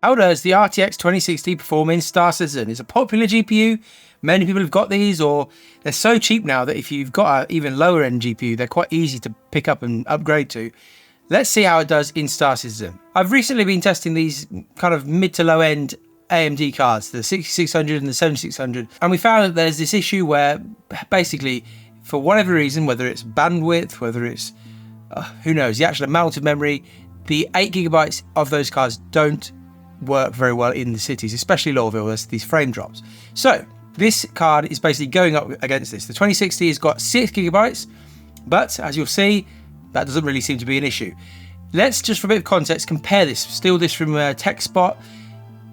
How does the RTX 2060 perform in Star Citizen? It's a popular GPU. Many people have got these, or they're so cheap now that if you've got an even lower end GPU, they're quite easy to pick up and upgrade to. Let's see how it does in Star Citizen. I've recently been testing these kind of mid to low end AMD cards, the 6600 and the 7600, and we found that there's this issue where basically, for whatever reason, whether it's bandwidth, whether it's, who knows, the actual amount of memory, the 8GB of those cards don't work very well in the cities, especially Lawville. There's these frame drops. So this card is basically going up against this. The 2060 has got 6GB, but as you'll see, that doesn't really seem to be an issue. Let's just, for a bit of context, compare this. Steal this from TechSpot.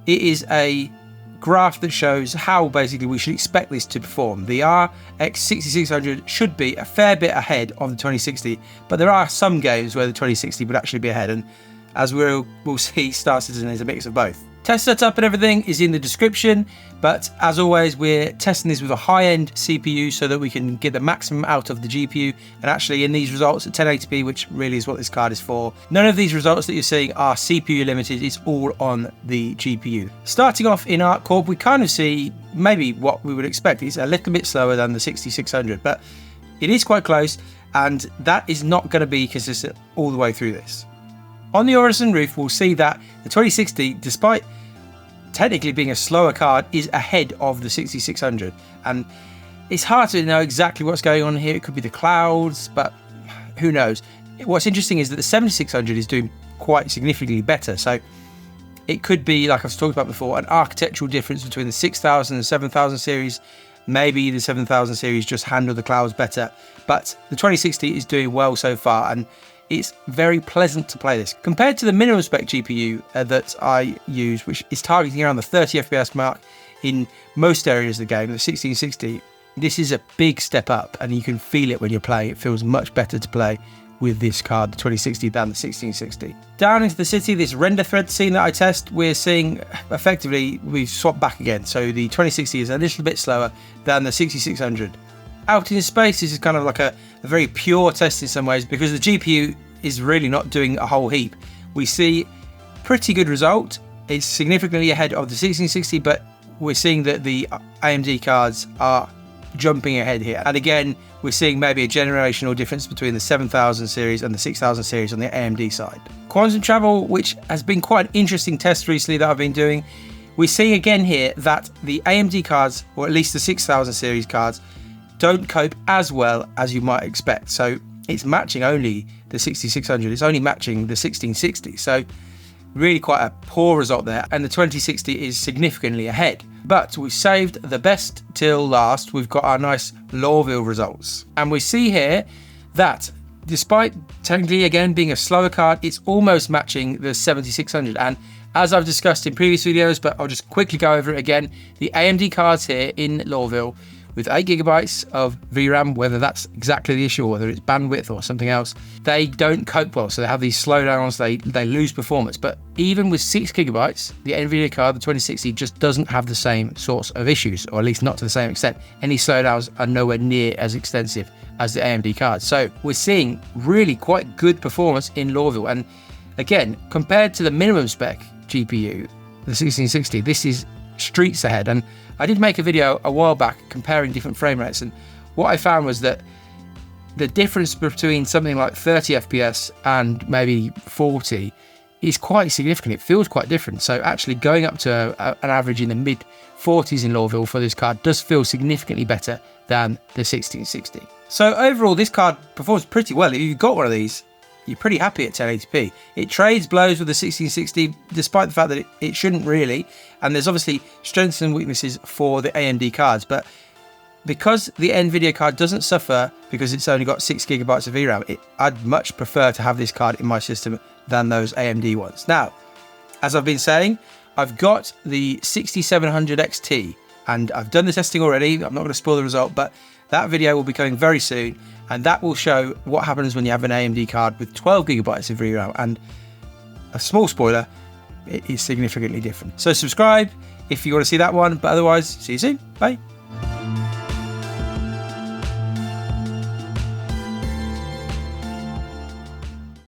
It is a graph that shows how basically we should expect this to perform. The RX 6600 should be a fair bit ahead of the 2060, but there are some games where the 2060 would actually be ahead, and as we'll see, Star Citizen is a mix of both. Test setup and everything is in the description, but as always, we're testing this with a high-end CPU so that we can get the maximum out of the GPU, and actually in these results at 1080p, which really is what this card is for, none of these results that you're seeing are CPU limited. It's all on the GPU. Starting off in ArcCorp, we kind of see maybe what we would expect. It's a little bit slower than the 6600, but it is quite close, and that is not going to be consistent all the way through this. On the Orison roof, we'll see that the 2060, despite technically being a slower card, is ahead of the 6600. And it's hard to know exactly what's going on here. It could be the clouds, but who knows. What's interesting is that the 7600 is doing quite significantly better. So it could be, like I've talked about before, an architectural difference between the 6000 and 7000 series. Maybe the 7000 series just handle the clouds better. But the 2060 is doing well so far, and it's very pleasant to play this. Compared to the minimum spec GPU that I use, which is targeting around the 30 FPS mark in most areas of the game, the 1660, this is a big step up, and you can feel it when you're playing. It feels much better to play with this card, the 2060, than the 1660. Down into the city, this render thread scene that I test, we're seeing effectively we've swapped back again. So the 2060 is a little bit slower than the 6600. Out in space, this is kind of like a very pure test in some ways, because the GPU is really not doing a whole heap. We see pretty good result. It's significantly ahead of the 1660, but we're seeing that the AMD cards are jumping ahead here. And again, we're seeing maybe a generational difference between the 7000 series and the 6000 series on the AMD side. Quantum travel, which has been quite an interesting test recently that I've been doing, we're seeing again here that the AMD cards, or at least the 6000 series cards, don't cope as well as you might expect. So it's matching only the 6600, it's only matching the 1660. So really quite a poor result there, and the 2060 is significantly ahead. But we saved the best till last. We've got our nice Lawville results. And we see here that despite technically again being a slower card, it's almost matching the 7600. And as I've discussed in previous videos, but I'll just quickly go over it again, the AMD cards here in Lawville with 8GB of VRAM, whether that's exactly the issue or whether it's bandwidth or something else, they don't cope well. So they have these slowdowns, they lose performance. But even with 6GB, the NVIDIA card, the 2060, just doesn't have the same sorts of issues, or at least not to the same extent. Any slowdowns are nowhere near as extensive as the AMD cards. So we're seeing really quite good performance in Lawville. And again, compared to the minimum spec GPU, the 1660, this is streets ahead. And I did make a video a while back comparing different frame rates, and what I found was that the difference between something like 30 FPS and maybe 40 is quite significant. It feels quite different. So actually going up to an average in the mid 40s in Lawville for this card does feel significantly better than the 1660. So overall, this card performs pretty well. If you've got one of these, you're pretty happy at 1080p. It trades blows with the 1660, despite the fact that it shouldn't really. And there's obviously strengths and weaknesses for the AMD cards. But because the NVIDIA card doesn't suffer because it's only got 6GB of VRAM, I'd much prefer to have this card in my system than those AMD ones. Now, as I've been saying, I've got the 6700 XT, and I've done the testing already. I'm not going to spoil the result, but that video will be coming very soon, and that will show what happens when you have an AMD card with 12GB of VRAM. And a small spoiler, it is significantly different. So subscribe if you want to see that one, but otherwise, see you soon. Bye.